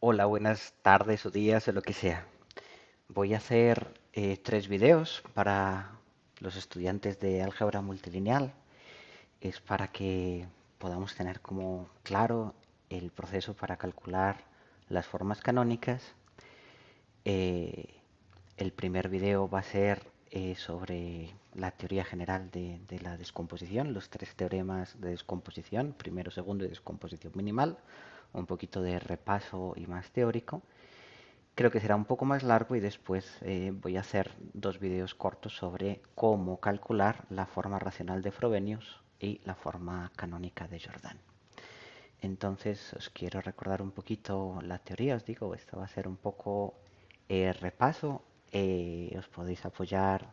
Hola, buenas tardes o días o lo que sea. Voy a hacer tres videos para los estudiantes de álgebra multilineal. Es para que podamos tener como claro el proceso para calcular las formas canónicas. Eh, el primer video va a ser sobre la teoría general de la descomposición, los tres teoremas de descomposición, primero, segundo y descomposición minimal, un poquito de repaso y más teórico. Creo que será un poco más largo y después voy a hacer dos vídeos cortos sobre cómo calcular la forma racional de Frobenius y la forma canónica de Jordan. Entonces os quiero recordar un poquito la teoría, os digo, esto va a ser un poco repaso, os podéis apoyar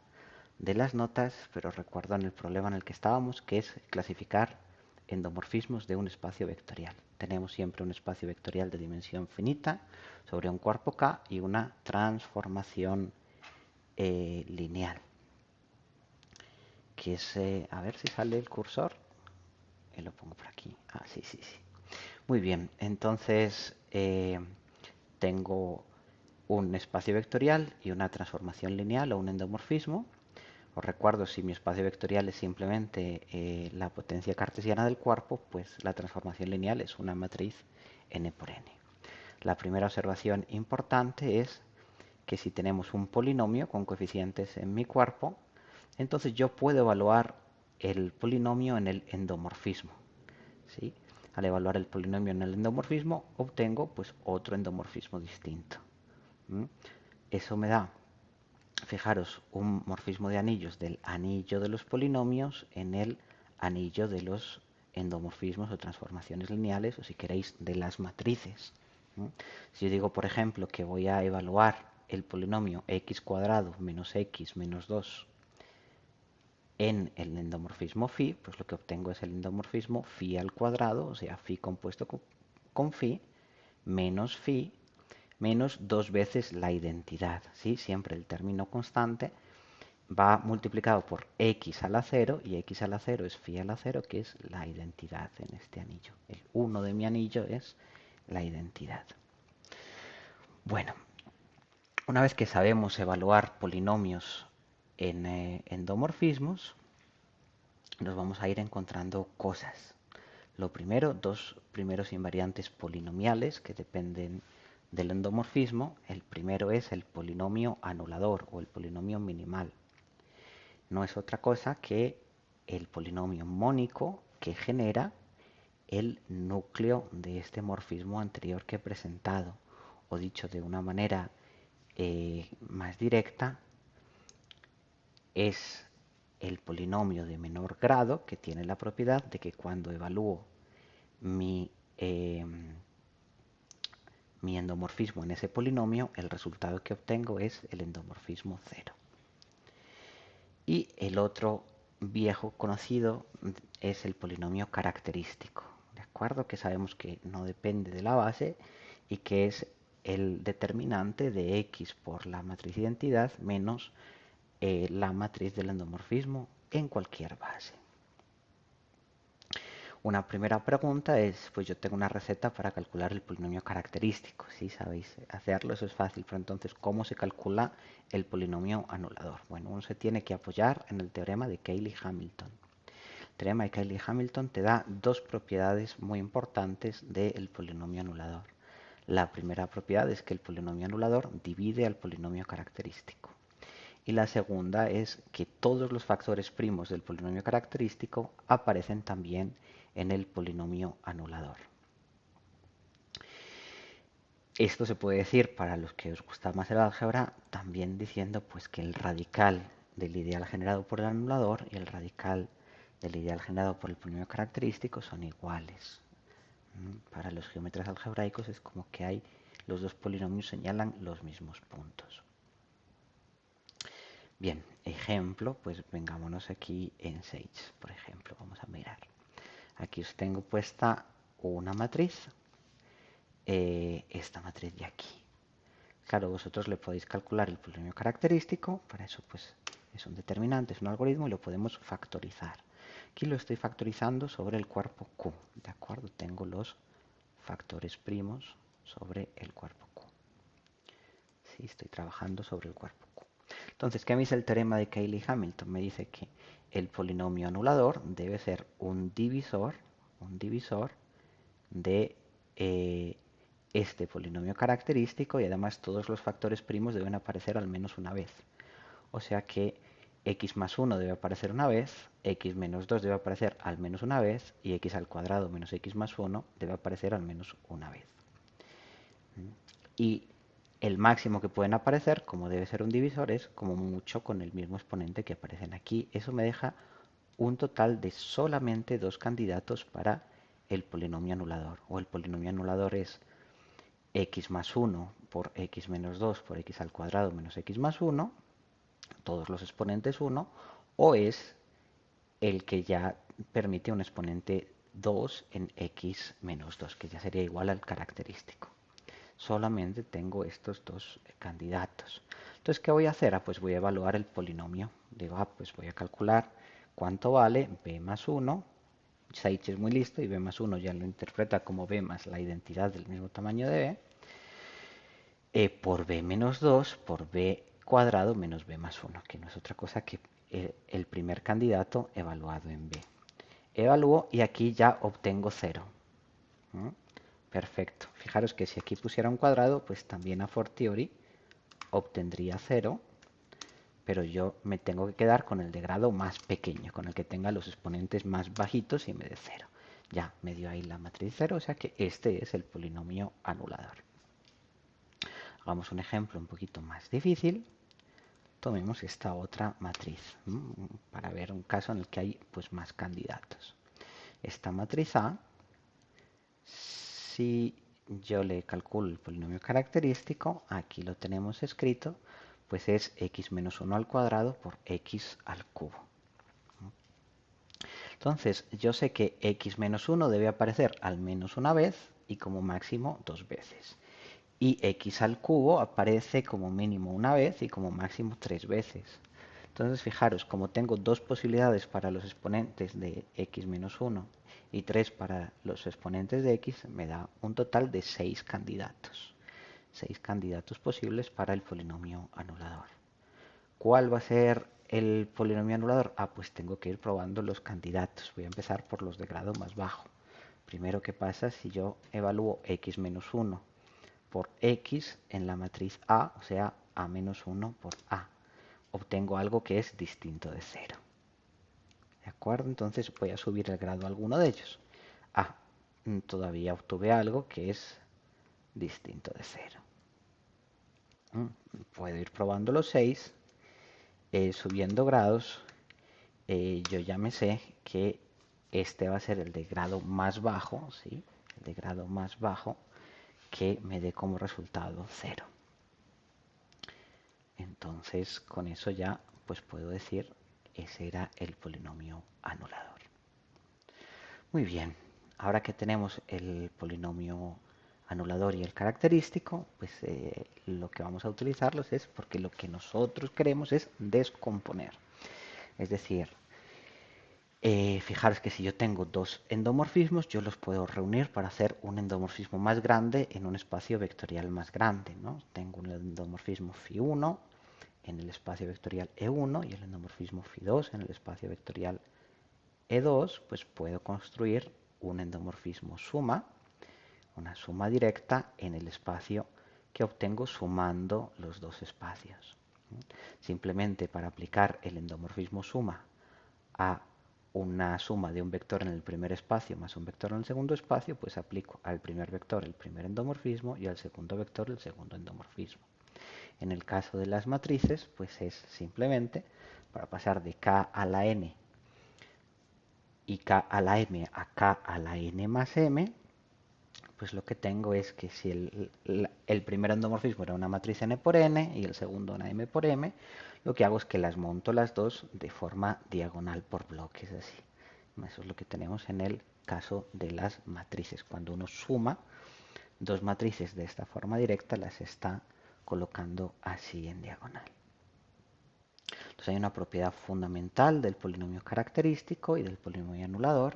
de las notas, pero recuerdan el problema en el que estábamos, que es clasificar endomorfismos de un espacio vectorial. Tenemos siempre un espacio vectorial de dimensión finita sobre un cuerpo K y una transformación lineal, que es, a ver si sale el cursor, y lo pongo por aquí. Ah, sí, sí, sí. Muy bien, entonces tengo un espacio vectorial y una transformación lineal o un endomorfismo. Os recuerdo, si mi espacio vectorial es simplemente la potencia cartesiana del cuerpo, pues la transformación lineal es una matriz n por n. La primera observación importante es que si tenemos un polinomio con coeficientes en mi cuerpo, entonces yo puedo evaluar el polinomio en el endomorfismo. ¿Sí? Al evaluar el polinomio en el endomorfismo, obtengo pues otro endomorfismo distinto. ¿Mm? Eso me da, fijaros, un morfismo de anillos del anillo de los polinomios en el anillo de los endomorfismos o transformaciones lineales, o si queréis, de las matrices. ¿Mm? Si yo digo, por ejemplo, que voy a evaluar el polinomio x cuadrado menos x menos 2 en el endomorfismo phi, pues lo que obtengo es el endomorfismo phi al cuadrado, o sea, phi compuesto con phi, menos phi, menos dos veces la identidad. ¿Sí? Siempre el término constante va multiplicado por x a la 0, y x a la 0 es phi a la 0, que es la identidad en este anillo. El 1 de mi anillo es la identidad. Bueno, una vez que sabemos evaluar polinomios en endomorfismos, nos vamos a ir encontrando cosas. Lo primero, dos primeros invariantes polinomiales que dependen del endomorfismo. El primero es el polinomio anulador o el polinomio minimal. No es otra cosa que el polinomio mónico que genera el núcleo de este morfismo anterior que he presentado. O dicho de una manera más directa, es el polinomio de menor grado que tiene la propiedad de que cuando evalúo mi, eh, mi endomorfismo en ese polinomio, el resultado que obtengo es el endomorfismo cero. Y el otro viejo conocido es el polinomio característico, ¿de acuerdo? Que sabemos que no depende de la base y que es el determinante de x por la matriz identidad menos la matriz del endomorfismo en cualquier base. Una primera pregunta es, pues yo tengo una receta para calcular el polinomio característico. Si sabéis hacerlo, eso es fácil, pero entonces, ¿cómo se calcula el polinomio anulador? Bueno, uno se tiene que apoyar en el teorema de Cayley-Hamilton. El teorema de Cayley-Hamilton te da dos propiedades muy importantes del polinomio anulador. La primera propiedad es que el polinomio anulador divide al polinomio característico. Y la segunda es que todos los factores primos del polinomio característico aparecen también en el polinomio anulador. Esto se puede decir, para los que os gusta más el álgebra, también diciendo pues que el radical del ideal generado por el anulador y el radical del ideal generado por el polinomio característico son iguales. Para los geómetras algebraicos es como que hay los dos polinomios señalan los mismos puntos. Bien, ejemplo, pues vengámonos aquí en Sage, por ejemplo, vamos a mirar. Aquí os tengo puesta una matriz, esta matriz de aquí. Claro, vosotros le podéis calcular el polinomio característico, para eso pues es un determinante, es un algoritmo y lo podemos factorizar. Aquí lo estoy factorizando sobre el cuerpo Q, ¿de acuerdo? Tengo los factores primos sobre el cuerpo Q. Sí, estoy trabajando sobre el cuerpo Q. Entonces, ¿qué me dice el teorema de Cayley-Hamilton? Me dice que el polinomio anulador debe ser un divisor de este polinomio característico y además todos los factores primos deben aparecer al menos una vez. O sea que x más 1 debe aparecer una vez, x menos 2 debe aparecer al menos una vez y x al cuadrado menos x más 1 debe aparecer al menos una vez. Y el máximo que pueden aparecer, como debe ser un divisor, es como mucho con el mismo exponente que aparecen aquí. Eso me deja un total de solamente dos candidatos para el polinomio anulador. O el polinomio anulador es x más 1 por x menos 2 por x al cuadrado menos x más 1, todos los exponentes 1, o es el que ya permite un exponente 2 en x menos 2, que ya sería igual al característico. Solamente tengo estos dos candidatos. Entonces, ¿qué voy a hacer? Pues voy a evaluar el polinomio. Digo, pues voy a calcular cuánto vale b más 1. Sage es muy listo y b más 1 ya lo interpreta como b más la identidad del mismo tamaño de b, por b menos 2 por b cuadrado menos b más 1, que no es otra cosa que el primer candidato evaluado en b. Evalúo y aquí ya obtengo 0. Perfecto. Fijaros que si aquí pusiera un cuadrado, pues también a fortiori obtendría 0, pero yo me tengo que quedar con el de grado más pequeño, con el que tenga los exponentes más bajitos y me dé 0. Ya me dio ahí la matriz 0, o sea que este es el polinomio anulador. Hagamos un ejemplo un poquito más difícil. Tomemos esta otra matriz para ver un caso en el que hay pues más candidatos. Esta matriz A, si yo le calculo el polinomio característico, aquí lo tenemos escrito, pues es x menos 1 al cuadrado por x al cubo. Entonces, yo sé que x menos 1 debe aparecer al menos una vez y como máximo dos veces. Y x al cubo aparece como mínimo una vez y como máximo tres veces. Entonces, fijaros, como tengo dos posibilidades para los exponentes de x menos 1 y 3 para los exponentes de x, me da un total de 6 candidatos. 6 candidatos posibles para el polinomio anulador. ¿Cuál va a ser el polinomio anulador? Pues tengo que ir probando los candidatos. Voy a empezar por los de grado más bajo. Primero, ¿qué pasa si yo evalúo x menos 1 por x en la matriz A, o sea, a menos 1 por A? Obtengo algo que es distinto de 0. ¿De acuerdo? Entonces voy a subir el grado a alguno de ellos. Todavía obtuve algo que es distinto de 0. Puedo ir probando los 6, subiendo grados. Yo ya me sé que este va a ser el de grado más bajo, ¿sí? El de grado más bajo que me dé como resultado 0. Entonces, con eso ya pues puedo decir ese era el polinomio anulador. Muy bien, ahora que tenemos el polinomio anulador y el característico, pues lo que vamos a utilizarlos es porque lo que nosotros queremos es descomponer. Es decir, fijaros que si yo tengo dos endomorfismos, yo los puedo reunir para hacer un endomorfismo más grande en un espacio vectorial más grande, ¿no? Tengo un endomorfismo φ1 en el espacio vectorial E1 y el endomorfismo φ2 en el espacio vectorial E2, pues puedo construir un endomorfismo suma, una suma directa en el espacio que obtengo sumando los dos espacios. Simplemente para aplicar el endomorfismo suma a una suma de un vector en el primer espacio más un vector en el segundo espacio, pues aplico al primer vector el primer endomorfismo y al segundo vector el segundo endomorfismo. En el caso de las matrices, pues es simplemente para pasar de k a la n y k a la m a k a la n más m, pues lo que tengo es que si el primer endomorfismo era una matriz n por n y el segundo una m por m, lo que hago es que las monto las dos de forma diagonal por bloques, así. Eso es lo que tenemos en el caso de las matrices. Cuando uno suma dos matrices de esta forma directa, las está colocando así en diagonal. Entonces hay una propiedad fundamental del polinomio característico y del polinomio anulador,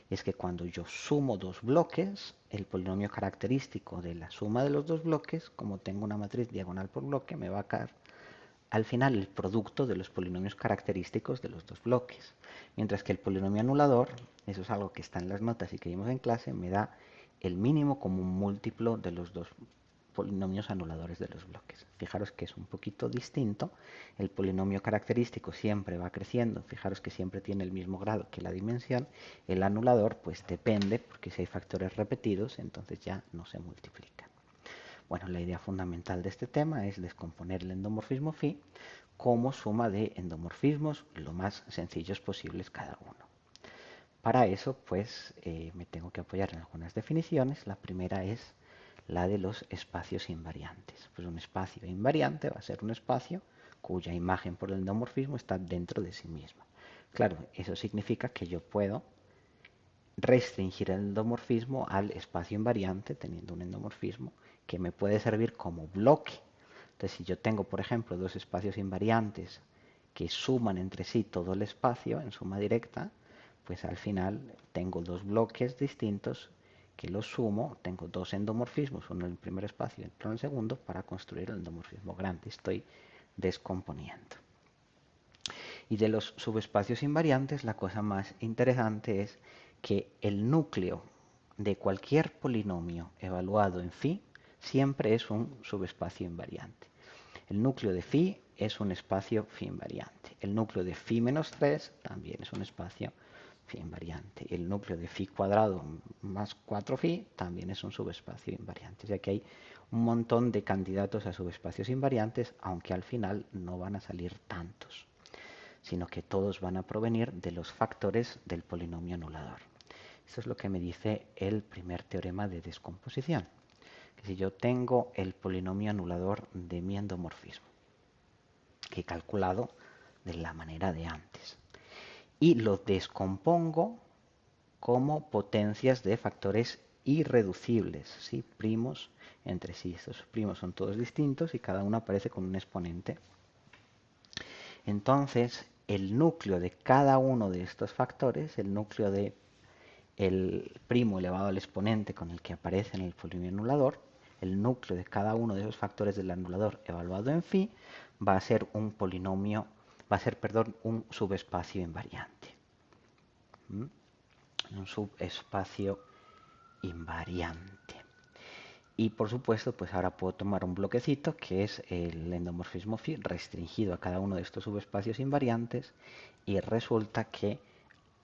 es que cuando yo sumo dos bloques, el polinomio característico de la suma de los dos bloques, como tengo una matriz diagonal por bloque, me va a dar al final el producto de los polinomios característicos de los dos bloques. Mientras que el polinomio anulador, eso es algo que está en las notas y que vimos en clase, me da el mínimo común múltiplo de los dos polinomios anuladores de los bloques. Fijaros que es un poquito distinto. El polinomio característico siempre va creciendo. Fijaros que siempre tiene el mismo grado que la dimensión. El anulador pues depende, porque si hay factores repetidos, entonces ya no se multiplica. Bueno, la idea fundamental de este tema es descomponer el endomorfismo phi como suma de endomorfismos lo más sencillos posibles cada uno. Para eso, pues, me tengo que apoyar en algunas definiciones. La primera es la de los espacios invariantes. Pues un espacio invariante va a ser un espacio cuya imagen por el endomorfismo está dentro de sí misma. Claro, eso significa que yo puedo restringir el endomorfismo al espacio invariante teniendo un endomorfismo que me puede servir como bloque. Entonces, si yo tengo, por ejemplo, dos espacios invariantes que suman entre sí todo el espacio en suma directa, pues al final tengo dos bloques distintos que los sumo, tengo dos endomorfismos, uno en el primer espacio y otro en el segundo, para construir el endomorfismo grande. Estoy descomponiendo. Y de los subespacios invariantes, la cosa más interesante es que el núcleo de cualquier polinomio evaluado en phi siempre es un subespacio invariante. El núcleo de phi es un espacio phi invariante. El núcleo de phi menos 3 también es un espacio phi invariante. El núcleo de phi cuadrado más 4 phi también es un subespacio invariante. O sea que hay un montón de candidatos a subespacios invariantes, aunque al final no van a salir tantos, sino que todos van a provenir de los factores del polinomio anulador. Eso es lo que me dice el primer teorema de descomposición. Que si yo tengo el polinomio anulador de mi endomorfismo, que he calculado de la manera de antes, y lo descompongo como potencias de factores irreducibles, ¿sí? Primos entre sí. Estos primos son todos distintos y cada uno aparece con un exponente. Entonces, el núcleo de cada uno de estos factores, el núcleo de el primo elevado al exponente con el que aparece en el polinomio anulador, el núcleo de cada uno de esos factores del anulador evaluado en phi va a ser un polinomio, va a ser, perdón, un subespacio invariante. Un subespacio invariante. Y por supuesto, pues ahora puedo tomar un bloquecito que es el endomorfismo phi restringido a cada uno de estos subespacios invariantes y resulta que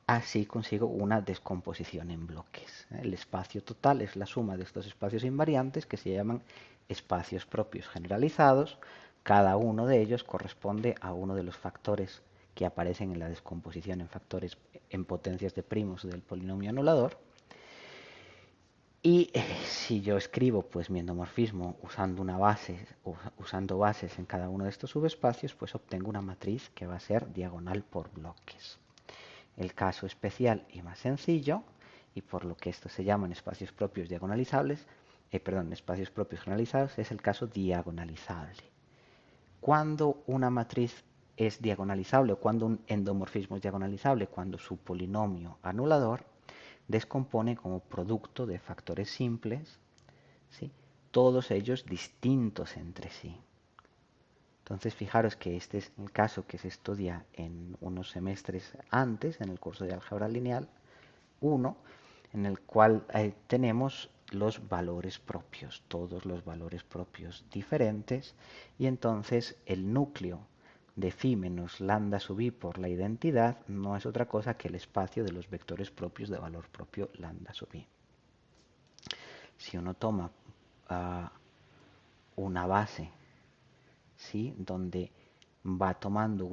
así consigo una descomposición en bloques. El espacio total es la suma de estos espacios invariantes que se llaman espacios propios generalizados. Cada uno de ellos corresponde a uno de los factores que aparecen en la descomposición en factores en potencias de primos del polinomio anulador. Y si yo escribo pues mi endomorfismo usando bases en cada uno de estos subespacios, pues obtengo una matriz que va a ser diagonal por bloques. El caso especial y más sencillo, y por lo que estos se llaman espacios propios diagonalizables, espacios propios generalizados, es el caso diagonalizable. Cuando una matriz es diagonalizable o cuando un endomorfismo es diagonalizable, cuando su polinomio anulador descompone como producto de factores simples, ¿sí? Todos ellos distintos entre sí. Entonces, fijaros que este es el caso que se estudia en unos semestres antes, en el curso de álgebra lineal 1, en el cual tenemos los valores propios, todos los valores propios diferentes, y entonces el núcleo de phi menos lambda sub i por la identidad no es otra cosa que el espacio de los vectores propios de valor propio lambda sub i. Si uno toma una base, ¿sí?, donde va tomando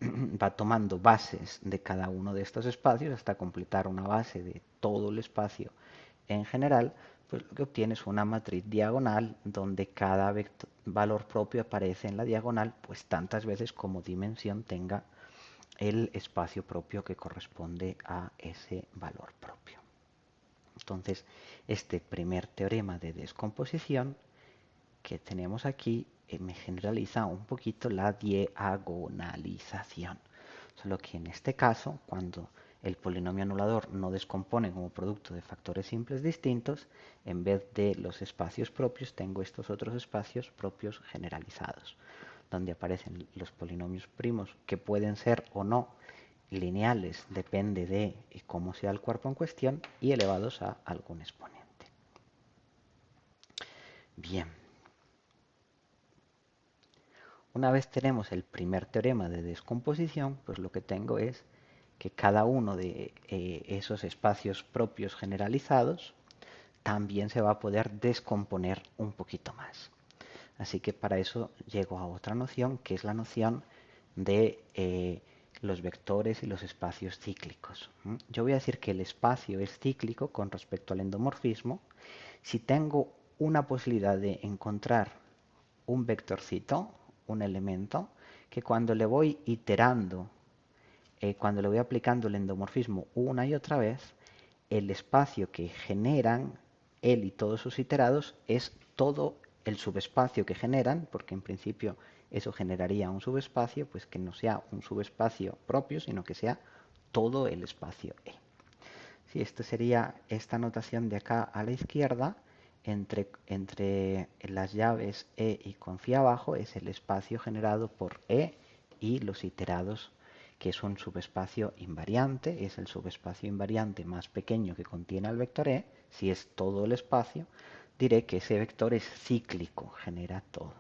va tomando bases de cada uno de estos espacios hasta completar una base de todo el espacio en general, pues lo que obtiene es una matriz diagonal donde cada valor propio aparece en la diagonal pues tantas veces como dimensión tenga el espacio propio que corresponde a ese valor propio. Entonces, este primer teorema de descomposición que tenemos aquí me generaliza un poquito la diagonalización. Solo que en este caso, cuando el polinomio anulador no descompone como producto de factores simples distintos, en vez de los espacios propios tengo estos otros espacios propios generalizados, donde aparecen los polinomios primos que pueden ser o no lineales, depende de cómo sea el cuerpo en cuestión, y elevados a algún exponente. Bien. Una vez tenemos el primer teorema de descomposición, pues lo que tengo es que cada uno de esos espacios propios generalizados también se va a poder descomponer un poquito más. Así que para eso llego a otra noción, que es la noción de los vectores y los espacios cíclicos. Yo voy a decir que el espacio es cíclico con respecto al endomorfismo si tengo una posibilidad de encontrar un vectorcito, un elemento, que cuando le voy iterando, cuando le voy aplicando el endomorfismo una y otra vez, el espacio que generan él y todos sus iterados es todo el subespacio que generan, porque en principio eso generaría un subespacio, pues que no sea un subespacio propio, sino que sea todo el espacio E. Sí, esto sería esta notación de acá a la izquierda, entre las llaves E y con phi abajo, es el espacio generado por E y los iterados, que es un subespacio invariante, es el subespacio invariante más pequeño que contiene al vector E. Si es todo el espacio, diré que ese vector es cíclico, genera todo.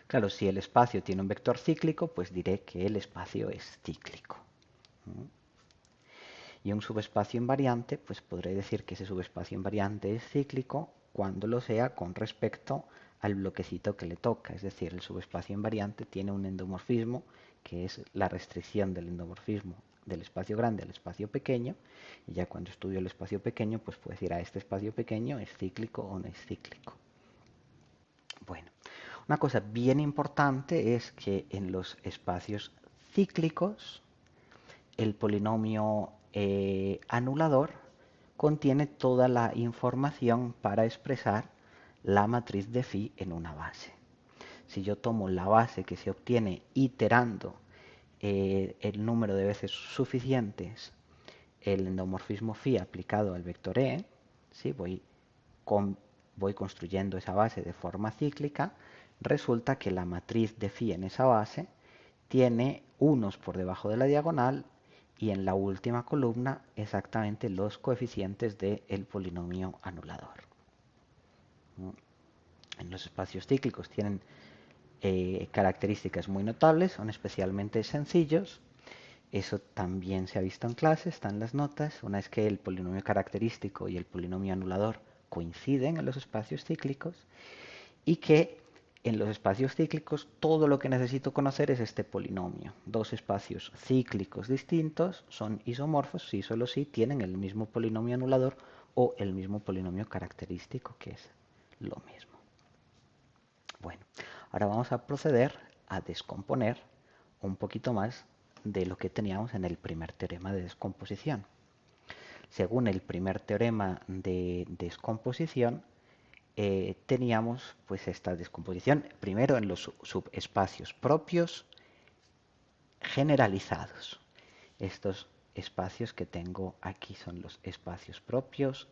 Claro, si el espacio tiene un vector cíclico, pues diré que el espacio es cíclico. Y un subespacio invariante, pues podré decir que ese subespacio invariante es cíclico cuando lo sea con respecto al bloquecito que le toca. Es decir, el subespacio invariante tiene un endomorfismo, que es la restricción del endomorfismo del espacio grande al espacio pequeño. Y ya cuando estudio el espacio pequeño, pues puedo decir a este espacio pequeño es cíclico o no es cíclico. Bueno, una cosa bien importante es que en los espacios cíclicos, el polinomio anulador contiene toda la información para expresar la matriz de phi en una base. Si yo tomo la base que se obtiene iterando el número de veces suficientes el endomorfismo phi aplicado al vector E, ¿sí? voy construyendo esa base de forma cíclica, resulta que la matriz de phi en esa base tiene unos por debajo de la diagonal y en la última columna exactamente los coeficientes del polinomio anulador. En los espacios cíclicos tienen características muy notables, son especialmente sencillos. Eso también se ha visto en clase, está en las notas. Una es que el polinomio característico y el polinomio anulador coinciden en los espacios cíclicos y que en los espacios cíclicos todo lo que necesito conocer es este polinomio. Dos espacios cíclicos distintos son isomorfos si solo si tienen el mismo polinomio anulador o el mismo polinomio característico, que es lo mismo. Bueno, ahora vamos a proceder a descomponer un poquito más de lo que teníamos en el primer teorema de descomposición. Según el primer teorema de descomposición, teníamos pues esta descomposición primero en los subespacios propios generalizados. Estos espacios que tengo aquí son los espacios propios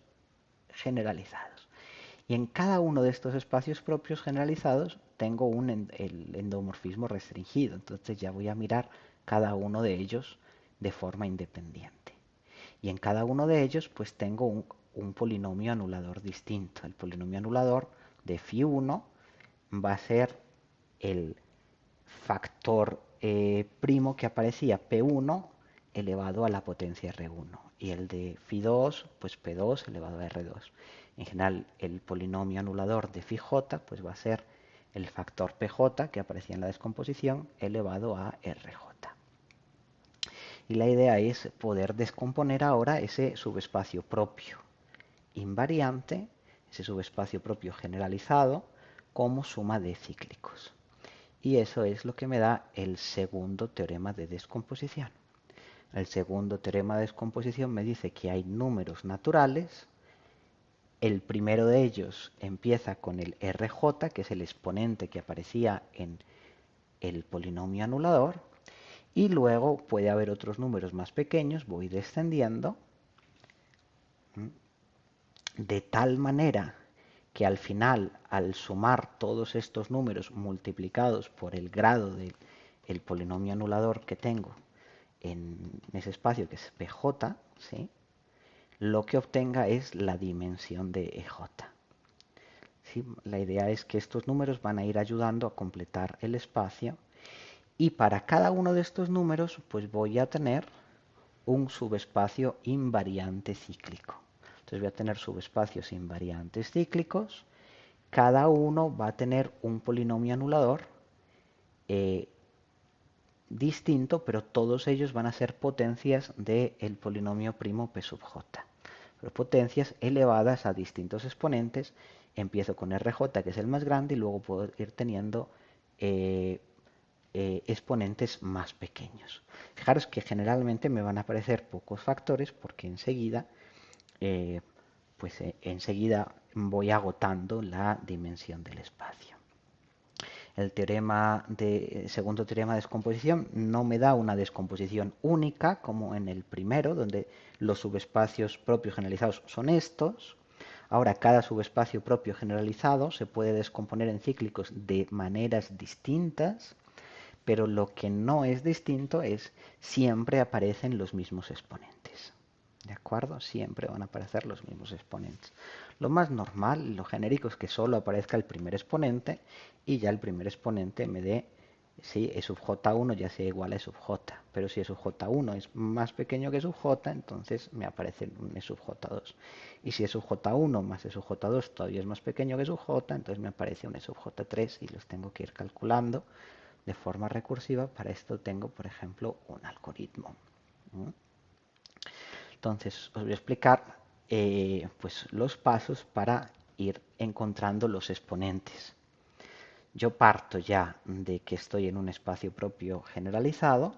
generalizados. Y en cada uno de estos espacios propios generalizados tengo el endomorfismo restringido. Entonces ya voy a mirar cada uno de ellos de forma independiente. Y en cada uno de ellos pues tengo un polinomio anulador distinto. El polinomio anulador de phi1 va a ser el factor primo que aparecía P1 elevado a la potencia R1. Y el de phi2, pues P2 elevado a R2. En general, el polinomio anulador de phi j pues va a ser el factor PJ que aparecía en la descomposición elevado a RJ. Y la idea es poder descomponer ahora ese subespacio propio invariante, ese subespacio propio generalizado, como suma de cíclicos. Y eso es lo que me da el segundo teorema de descomposición. El segundo teorema de descomposición me dice que hay números naturales. El primero de ellos empieza con el RJ, que es el exponente que aparecía en el polinomio anulador, Y luego puede haber otros números más pequeños, voy descendiendo, de tal manera que al final, al sumar todos estos números multiplicados por el grado del polinomio anulador que tengo en ese espacio que es PJ, ¿sí?, lo que obtenga es la dimensión de EJ. ¿Sí? La idea es que estos números van a ir ayudando a completar el espacio y para cada uno de estos números pues voy a tener un subespacio invariante cíclico. Entonces voy a tener subespacios invariantes cíclicos. Cada uno va a tener un polinomio anulador distinto, pero todos ellos van a ser potencias del polinomio primo P sub j. Pero potencias elevadas a distintos exponentes. Empiezo con RJ, que es el más grande, y luego puedo ir teniendo exponentes más pequeños. Fijaros que generalmente me van a aparecer pocos factores porque enseguida enseguida voy agotando la dimensión del espacio. El segundo teorema de descomposición no me da una descomposición única como en el primero, donde los subespacios propios generalizados son estos. Ahora, cada subespacio propio generalizado se puede descomponer en cíclicos de maneras distintas, pero lo que no es distinto es siempre aparecen los mismos exponentes. ¿De acuerdo? Siempre van a aparecer los mismos exponentes. Lo más normal, lo genérico, es que solo aparezca el primer exponente y ya el primer exponente me dé si E sub j1 ya sea igual a E sub j. Pero si E sub j1 es más pequeño que E sub j, entonces me aparece un E sub j2. Y si E sub j1 más E sub j2 todavía es más pequeño que E sub j, entonces me aparece un E sub j3 y los tengo que ir calculando de forma recursiva. Para esto tengo, por ejemplo, un algoritmo. Entonces, os voy a explicar pues, los pasos para ir encontrando los exponentes. Yo parto ya de que estoy en un espacio propio generalizado,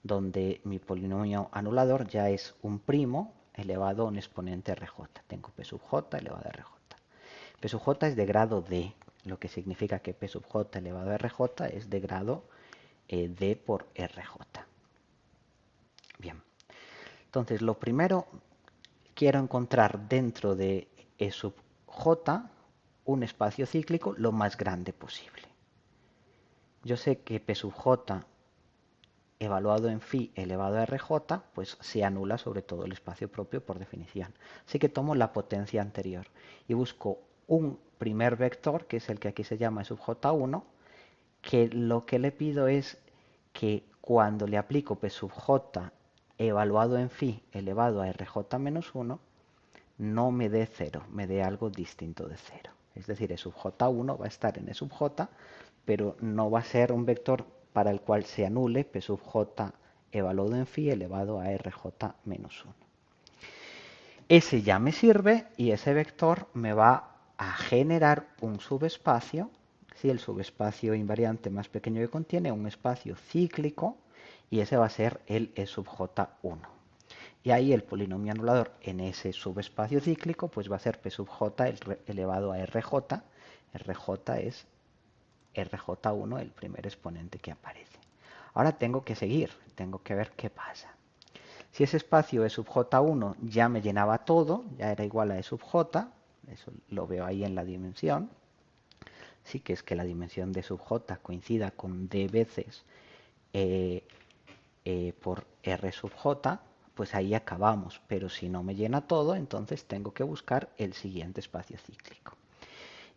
donde mi polinomio anulador ya es un primo elevado a un exponente RJ. Tengo P sub j elevado a RJ. P sub j es de grado D, lo que significa que P sub j elevado a RJ es de grado D por RJ. Bien, entonces lo primero, quiero encontrar dentro de E sub j un espacio cíclico lo más grande posible. Yo sé que P sub j evaluado en phi elevado a rj, pues se anula sobre todo el espacio propio por definición. Así que tomo la potencia anterior y busco un primer vector, que es el que aquí se llama E sub j1, que lo que le pido es que cuando le aplico P sub j evaluado en phi elevado a rj menos 1, no me dé 0, me dé algo distinto de 0. Es decir, E sub j1 va a estar en E sub j, pero no va a ser un vector para el cual se anule P sub j evaluado en phi elevado a rj menos 1. Ese ya me sirve y ese vector me va a generar un subespacio, ¿sí? El subespacio invariante más pequeño que contiene un espacio cíclico, y ese va a ser el E sub j1. Y ahí el polinomio anulador en ese subespacio cíclico pues va a ser P sub j elevado a rj. Rj es rj1, el primer exponente que aparece. Ahora tengo que seguir, tengo que ver qué pasa. Si ese espacio E sub j1 ya me llenaba todo, ya era igual a E sub j, eso lo veo ahí en la dimensión, sí que es que la dimensión de sub j coincida con d veces por r sub j, pues ahí acabamos. Pero si no me llena todo, entonces tengo que buscar el siguiente espacio cíclico.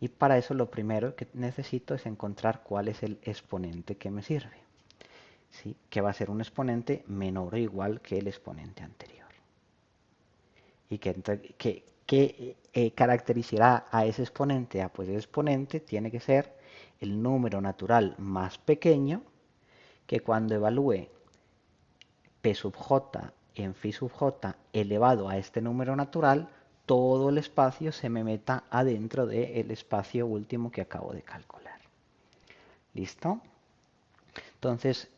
Y para eso lo primero que necesito es encontrar cuál es el exponente que me sirve. ¿Sí? Que va a ser un exponente menor o igual que el exponente anterior. ¿Y qué caracterizará a ese exponente? Pues el exponente tiene que ser el número natural más pequeño, que cuando evalúe P sub j en phi sub j elevado a este número natural, todo el espacio se me meta adentro del espacio último que acabo de calcular. ¿Listo? Entonces,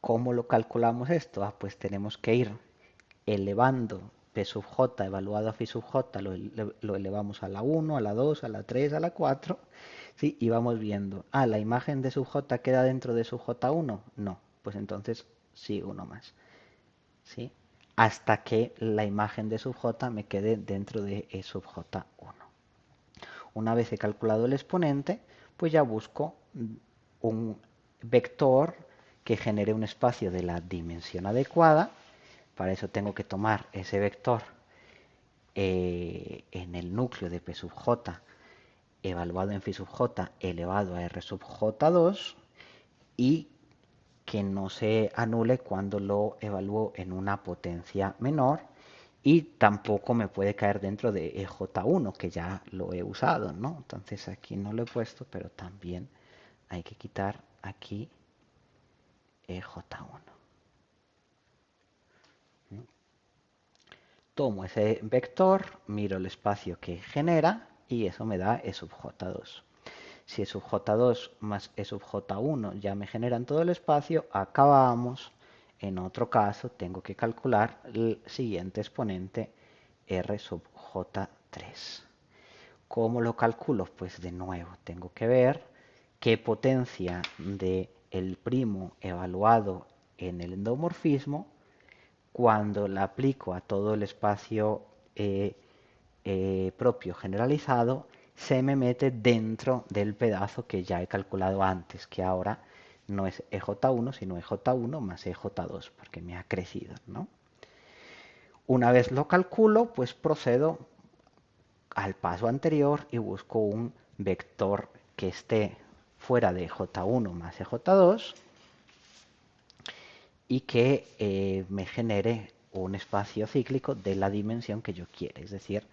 ¿cómo lo calculamos esto? Pues tenemos que ir elevando P P sub j evaluado a phi sub j lo elevamos a la 1, a la 2, a la 3, a la 4, ¿sí? Y vamos viendo, la imagen de sub j queda dentro de sub j1, no, pues entonces sigue uno más, ¿sí? Hasta que la imagen de sub j me quede dentro de E sub j1. Una vez he calculado el exponente, pues ya busco un vector que genere un espacio de la dimensión adecuada. Para eso tengo que tomar ese vector en el núcleo de P sub j evaluado en phi sub j elevado a R sub j2 y que no se anule cuando lo evalúo en una potencia menor y tampoco me puede caer dentro de EJ1 que ya lo he usado, ¿no? Entonces aquí no lo he puesto, pero también hay que quitar aquí EJ1. Tomo ese vector, miro el espacio que genera y eso me da E sub j2. Si E sub j2 más E sub j1 ya me generan todo el espacio, acabamos. En otro caso, tengo que calcular el siguiente exponente R sub j3. ¿Cómo lo calculo? Pues de nuevo, tengo que ver qué potencia del primo evaluado en el endomorfismo, cuando la aplico a todo el espacio propio generalizado, se me mete dentro del pedazo que ya he calculado antes, que ahora no es EJ1, sino EJ1 más EJ2, porque me ha crecido, ¿no? Una vez lo calculo, pues procedo al paso anterior y busco un vector que esté fuera de EJ1 más EJ2 y que me genere un espacio cíclico de la dimensión que yo quiera, es decir,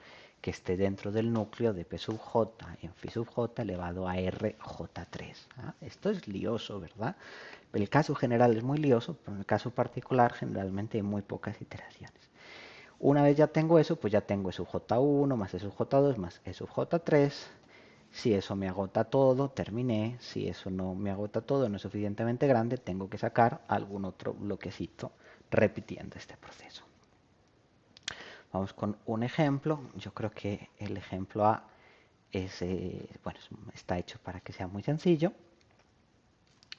que esté dentro del núcleo de P sub j en phi sub j elevado a RJ3. Esto es lioso, ¿verdad? El caso general es muy lioso, pero en el caso particular generalmente hay muy pocas iteraciones. Una vez ya tengo eso, pues ya tengo E sub j1 más E sub j2 más E sub j3. Si eso me agota todo, terminé. Si eso no me agota todo, no es suficientemente grande, tengo que sacar algún otro bloquecito repitiendo este proceso. Vamos con un ejemplo. Yo creo que el ejemplo A es, bueno, está hecho para que sea muy sencillo.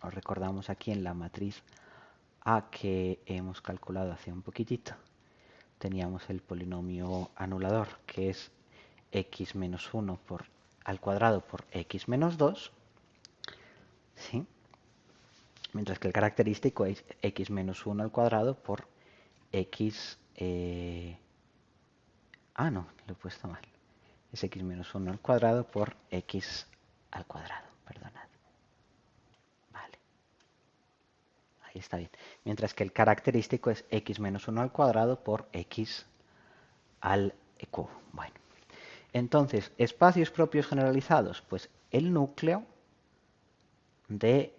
Os recordamos aquí en la matriz A que hemos calculado hace un poquitito. Teníamos el polinomio anulador, que es x menos 1 al cuadrado por x menos 2, ¿sí? Mientras que el característico es x menos 1 al cuadrado por x... no, lo he puesto mal. Es x menos 1 al cuadrado por x al cuadrado, perdonad. Vale. Ahí está bien. Mientras que el característico es x menos 1 al cuadrado por x al cubo. Bueno. Entonces, espacios propios generalizados, pues el núcleo de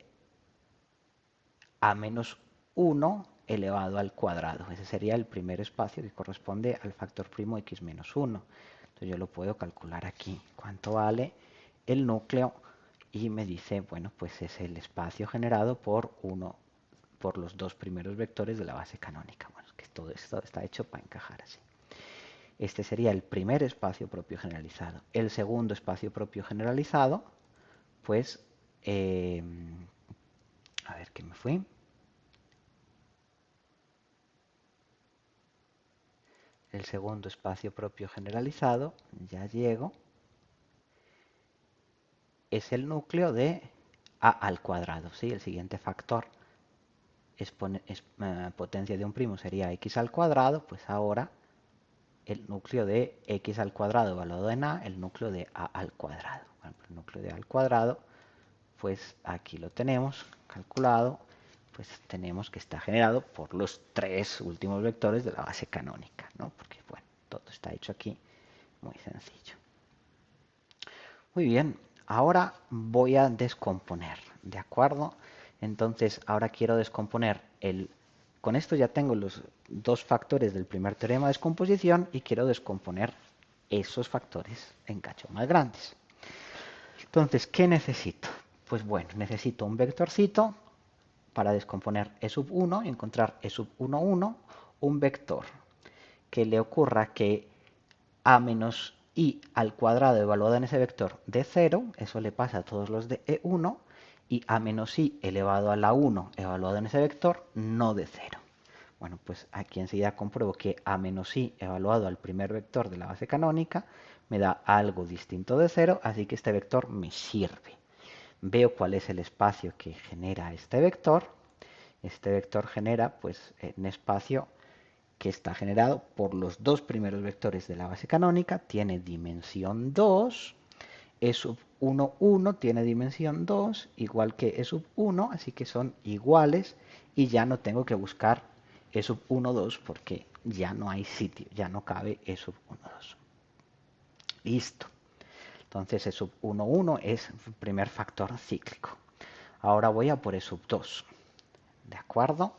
a menos 1 elevado al cuadrado. Ese sería el primer espacio que corresponde al factor primo x menos 1. Entonces yo lo puedo calcular aquí. ¿Cuánto vale el núcleo? Y me dice, bueno, pues es el espacio generado por los dos primeros vectores de la base canónica. Bueno, es que todo esto está hecho para encajar así. Este sería el primer espacio propio generalizado. El segundo espacio propio generalizado, pues, a ver qué me fui. El segundo espacio propio generalizado, ya llego, es el núcleo de a al cuadrado. ¿Sí? El siguiente factor potencia de un primo sería x al cuadrado, pues ahora el núcleo de x al cuadrado evaluado en a, el núcleo de a al cuadrado. Bueno, el núcleo de a al cuadrado, pues aquí lo tenemos calculado, pues tenemos que está generado por los tres últimos vectores de la base canónica, ¿no? Porque, bueno, todo está hecho aquí muy sencillo. Muy bien, ahora voy a descomponer, ¿de acuerdo? Entonces, ahora quiero descomponer con esto ya tengo los dos factores del primer teorema de descomposición y quiero descomponer esos factores en cachos más grandes. Entonces, ¿qué necesito? Pues bueno, necesito un vectorcito para descomponer E sub 1 y encontrar E sub 1, 1, un vector que le ocurra que a menos i al cuadrado evaluado en ese vector de 0, eso le pasa a todos los de E1, y a menos i elevado a la 1 evaluado en ese vector no de 0. Bueno, pues aquí enseguida compruebo que a menos i evaluado al primer vector de la base canónica me da algo distinto de 0, así que este vector me sirve. Veo cuál es el espacio que genera este vector. Este vector genera pues un espacio que está generado por los dos primeros vectores de la base canónica, tiene dimensión 2, E sub 1, 1 tiene dimensión 2, igual que E sub 1, así que son iguales y ya no tengo que buscar E sub 1, 2 porque ya no hay sitio, ya no cabe E sub 1, 2. Listo. Entonces E sub 1, 1 es el primer factor cíclico. Ahora voy a por E sub 2. ¿De acuerdo?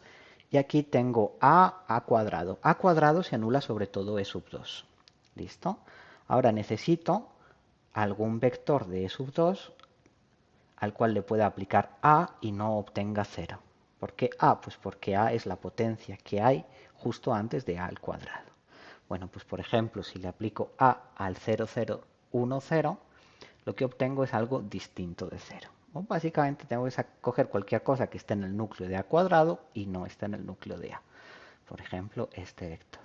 Y aquí tengo a cuadrado. A cuadrado se anula sobre todo E sub 2. ¿Listo? Ahora necesito algún vector de E sub 2 al cual le pueda aplicar a y no obtenga 0. ¿Por qué a? Pues porque a es la potencia que hay justo antes de a al cuadrado. Bueno, pues por ejemplo, si le aplico a al 0, 0, 1, 0, lo que obtengo es algo distinto de 0. O básicamente tengo que coger cualquier cosa que esté en el núcleo de a cuadrado y no esté en el núcleo de a. Por ejemplo, este vector.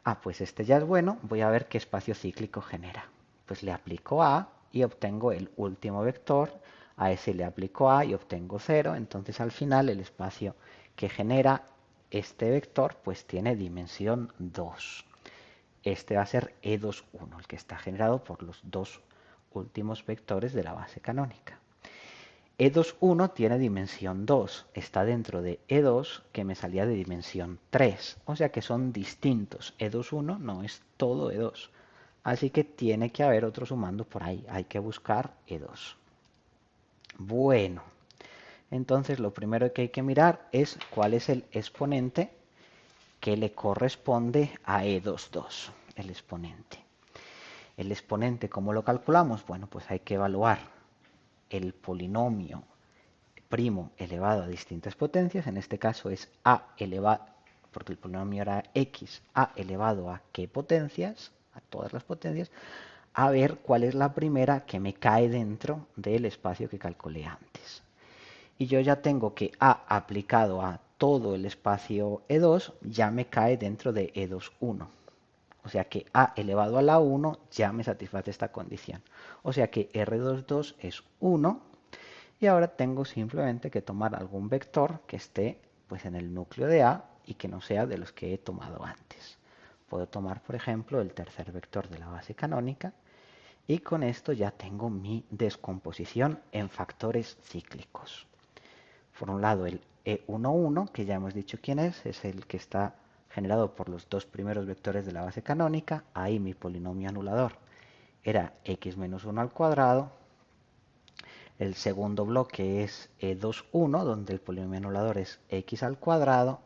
Ah, pues este ya es bueno. Voy a ver qué espacio cíclico genera. Pues le aplico a y obtengo el último vector. A ese le aplico a y obtengo 0. Entonces al final el espacio que genera este vector pues tiene dimensión 2. Este va a ser E2,1, el que está generado por los dos últimos vectores de la base canónica. E2,1 tiene dimensión 2, está dentro de E2 que me salía de dimensión 3, o sea que son distintos. E2,1 no es todo E2, así que tiene que haber otro sumando por ahí, hay que buscar E2. Bueno, entonces lo primero que hay que mirar es cuál es el exponente que le corresponde a E22, el exponente. El exponente, ¿cómo lo calculamos? Bueno, pues hay que evaluar el polinomio primo elevado a distintas potencias, en este caso es a elevado, porque el polinomio era x, a elevado a qué potencias, a todas las potencias, a ver cuál es la primera que me cae dentro del espacio que calculé antes. Y yo ya tengo que a aplicado a todo el espacio E2 ya me cae dentro de E2,1. O sea que a elevado a la 1 ya me satisface esta condición. O sea que R22 es 1. Y ahora tengo simplemente que tomar algún vector que esté pues, en el núcleo de A y que no sea de los que he tomado antes. Puedo tomar, por ejemplo, el tercer vector de la base canónica y con esto ya tengo mi descomposición en factores cíclicos. Por un lado el E11, que ya hemos dicho quién es el que está generado por los dos primeros vectores de la base canónica. Ahí mi polinomio anulador era x menos 1 al cuadrado. El segundo bloque es E21, donde el polinomio anulador es x al cuadrado.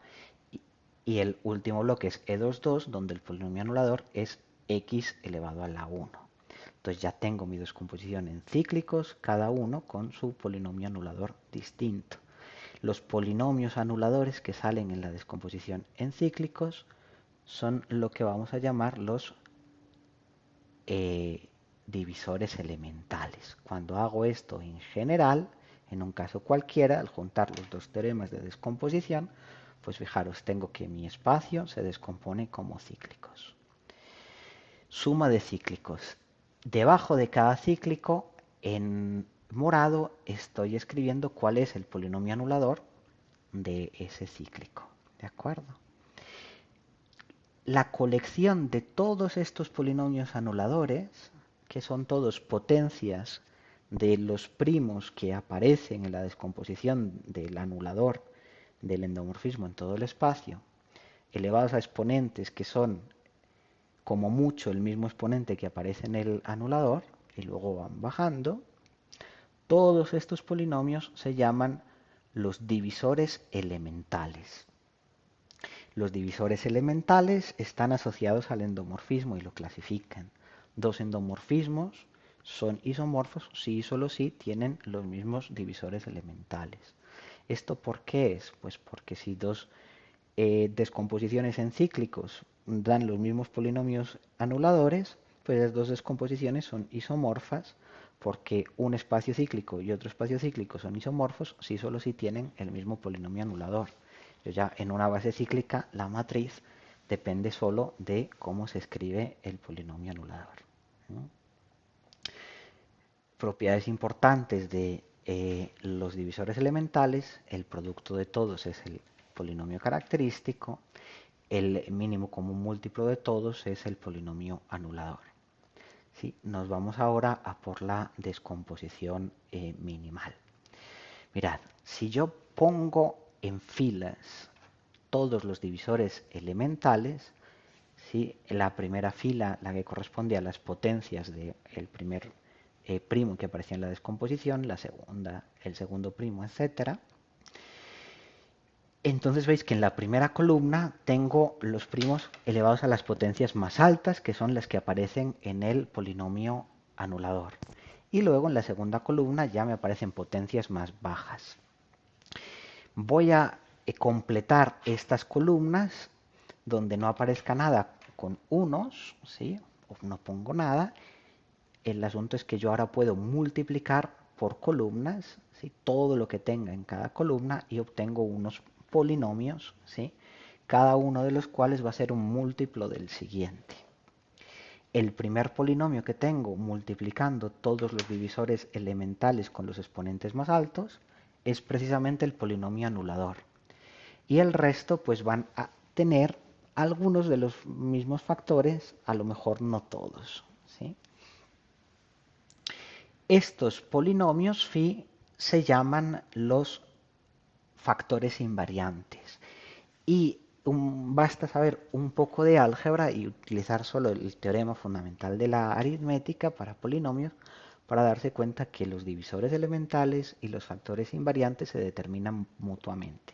Y el último bloque es E22, donde el polinomio anulador es x elevado a la 1. Entonces ya tengo mi descomposición en cíclicos, cada uno con su polinomio anulador distinto. Los polinomios anuladores que salen en la descomposición en cíclicos son lo que vamos a llamar los divisores elementales. Cuando hago esto en general, en un caso cualquiera, al juntar los dos teoremas de descomposición, pues fijaros, tengo que mi espacio se descompone como cíclicos. Suma de cíclicos. Debajo de cada cíclico, en morado, estoy escribiendo cuál es el polinomio anulador de ese cíclico. ¿De acuerdo? La colección de todos estos polinomios anuladores, que son todos potencias de los primos que aparecen en la descomposición del anulador del endomorfismo en todo el espacio, elevados a exponentes que son como mucho el mismo exponente que aparece en el anulador, y luego van bajando, todos estos polinomios se llaman los divisores elementales. Los divisores elementales están asociados al endomorfismo y lo clasifican. Dos endomorfismos son isomorfos si y solo si tienen los mismos divisores elementales. ¿Esto por qué es? Pues porque si dos descomposiciones en cíclicos dan los mismos polinomios anuladores, pues las dos descomposiciones son isomorfas, porque un espacio cíclico y otro espacio cíclico son isomorfos si solo si tienen el mismo polinomio anulador. Yo ya en una base cíclica la matriz depende solo de cómo se escribe el polinomio anulador. Propiedades importantes de los divisores elementales: el producto de todos es el polinomio característico, el mínimo común múltiplo de todos es el polinomio anulador. ¿Sí? Nos vamos ahora a por la descomposición minimal. Mirad, si yo pongo en filas todos los divisores elementales, ¿sí? La primera fila, la que corresponde a las potencias del primer primo que aparecía en la descomposición, la segunda, el segundo primo, etcétera. Entonces veis que en la primera columna tengo los primos elevados a las potencias más altas, que son las que aparecen en el polinomio anulador. Y luego en la segunda columna ya me aparecen potencias más bajas. Voy a completar estas columnas donde no aparezca nada con unos, ¿sí? O no pongo nada. El asunto es que yo ahora puedo multiplicar por columnas, ¿sí? Todo lo que tenga en cada columna, y obtengo unos polinomios, ¿sí? Cada uno de los cuales va a ser un múltiplo del siguiente. El primer polinomio que tengo multiplicando todos los divisores elementales con los exponentes más altos es precisamente el polinomio anulador. Y el resto pues van a tener algunos de los mismos factores, a lo mejor no todos, ¿sí? Estos polinomios phi se llaman los factores invariantes. Y basta saber un poco de álgebra y utilizar solo el teorema fundamental de la aritmética para polinomios para darse cuenta que los divisores elementales y los factores invariantes se determinan mutuamente.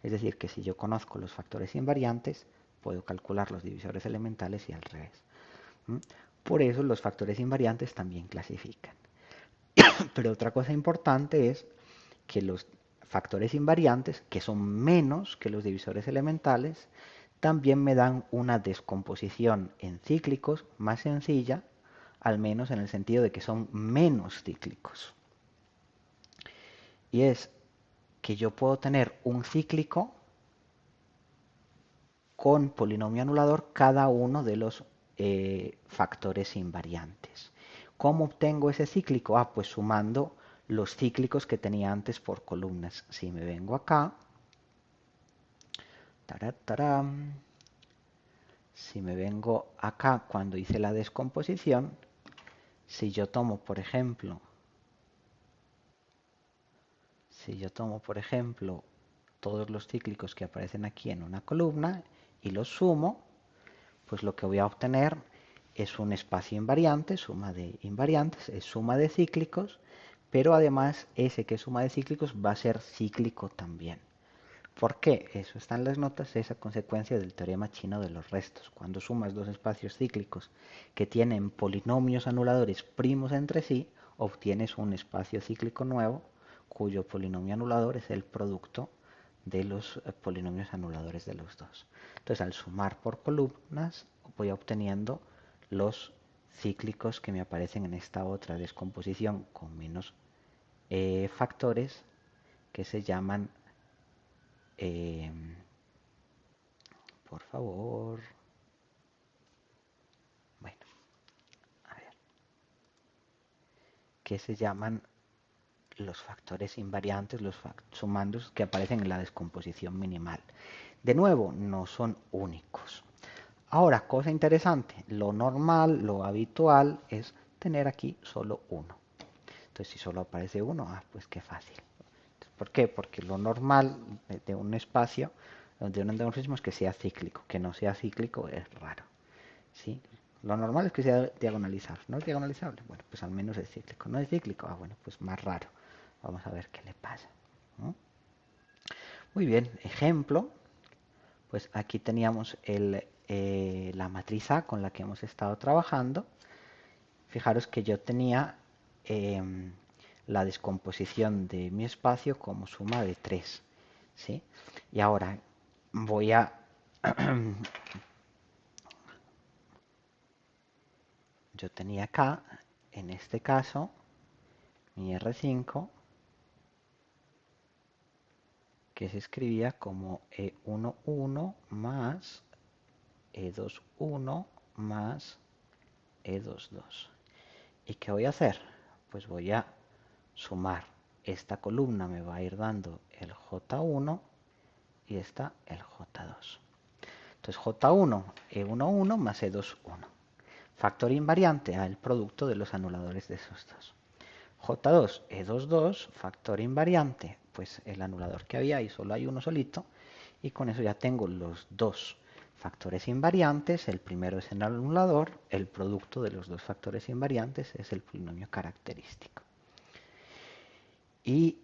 Es decir, que si yo conozco los factores invariantes, puedo calcular los divisores elementales y al revés. Por eso los factores invariantes también clasifican. Pero otra cosa importante es que los factores invariantes, que son menos que los divisores elementales, también me dan una descomposición en cíclicos más sencilla, al menos en el sentido de que son menos cíclicos. Y es que yo puedo tener un cíclico con polinomio anulador cada uno de los factores invariantes. ¿Cómo obtengo ese cíclico? Pues sumando los cíclicos que tenía antes por columnas. Si me vengo acá, si me vengo acá cuando hice la descomposición, si yo tomo, por ejemplo, todos los cíclicos que aparecen aquí en una columna y los sumo, pues lo que voy a obtener es un espacio invariante, suma de invariantes, es suma de cíclicos, pero además ese que es suma de cíclicos va a ser cíclico también. ¿Por qué? Eso está en las notas, es a consecuencia del teorema chino de los restos. Cuando sumas dos espacios cíclicos que tienen polinomios anuladores primos entre sí, obtienes un espacio cíclico nuevo cuyo polinomio anulador es el producto de los polinomios anuladores de los dos. Entonces, al sumar por columnas, voy obteniendo los cíclicos que me aparecen en esta otra descomposición con menos factores, que se llaman, por favor, bueno, a ver, que se llaman los factores invariantes, los sumandos que aparecen en la descomposición minimal. De nuevo, no son únicos. Ahora, cosa interesante, lo normal, lo habitual es tener aquí solo uno. Entonces, si solo aparece uno, pues qué fácil. ¿Por qué? Porque lo normal de un espacio, de un endomorfismo, es que sea cíclico. Que no sea cíclico es raro. ¿Sí? Lo normal es que sea diagonalizable. ¿No es diagonalizable? Bueno, pues al menos es cíclico. ¿No es cíclico? Bueno, pues más raro. Vamos a ver qué le pasa. ¿No? Muy bien, ejemplo. Pues aquí teníamos la matriz A con la que hemos estado trabajando. Fijaros que yo tenía la descomposición de mi espacio como suma de 3. ¿Sí? Y ahora voy a yo tenía acá, en este caso, mi R5, que se escribía como E11 más E21 más E22. ¿Y qué voy a hacer? Pues voy a sumar. Esta columna me va a ir dando el J1 y esta el J2. Entonces J1, E11 más E21. Factor invariante a el producto de los anuladores de esos dos. J2, E22, factor invariante, pues el anulador que había y solo hay uno solito. Y con eso ya tengo los dos factores invariantes. El primero es el anulador, el producto de los dos factores invariantes es el polinomio característico. Y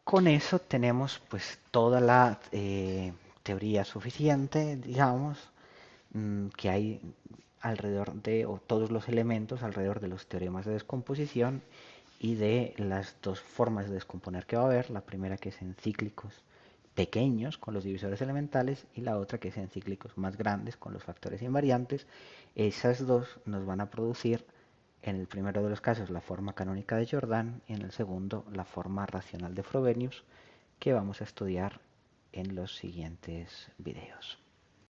con eso tenemos pues toda la teoría suficiente, digamos, que hay alrededor de, o todos los elementos alrededor de los teoremas de descomposición y de las dos formas de descomponer que va a haber. La primera que es en cíclicos pequeños con los divisores elementales y la otra que es en cíclicos más grandes con los factores invariantes. Esas dos nos van a producir en el primero de los casos la forma canónica de Jordan y en el segundo la forma racional de Frobenius, que vamos a estudiar en los siguientes videos.